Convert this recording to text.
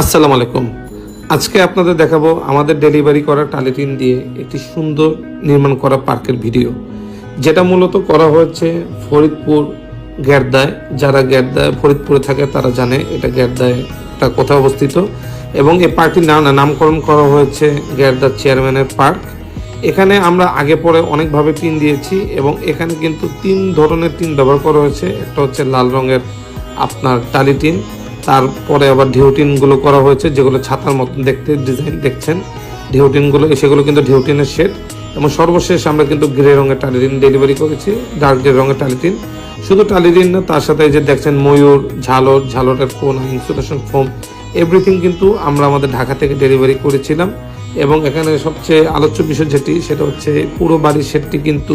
আসসালামু আলাইকুম। আজকে আপনাদের দেখাবো আমাদের ডেলিভারি করা টালিটিন দিয়ে একটি সুন্দর নির্মাণ করা পার্কের ভিডিও, যেটা মূলত করা হয়েছে ফরিদপুর গেরদায়। যারা গেরদায় ফরিদপুরে থাকে তারা জানে এটা গেরদায় এটা কোথায় অবস্থিত, এবং এই পার্কটির নামকরণ করা হয়েছে গেরদা চেয়ারম্যানের পার্ক। এখানে আমরা আগে পরে অনেকভাবে টিন দিয়েছি, এবং এখানে কিন্তু 3 ধরনের টিন ব্যবহার করা হয়েছে। একটা হচ্ছে লাল রঙের আপনার টালি টিন, তারপরে আবার ঢেউটিনগুলো করা হয়েছে, যেগুলো ছাতার মতন দেখতে ডিজাইন দেখছেন ঢেউটিনগুলো, সেগুলো কিন্তু ঢেউটিনের শেড। এবং সর্বশেষ আমরা কিন্তু গ্রে রঙের টালিটিন ডেলিভারি করেছি, ডার্ক গ্রে রঙের টালিটিন। শুধু টালিটিন না, তার সাথে যে দেখছেন ময়ূর, ঝালরের কোন, ইনসুলেশন ফোম, এভরিথিং কিন্তু আমরা আমাদের ঢাকা থেকে ডেলিভারি করেছিলাম। এবং এখানে সবচেয়ে আলোচ্য বিষয় যেটি, সেটা হচ্ছে পুরো বাড়ির শেডটি কিন্তু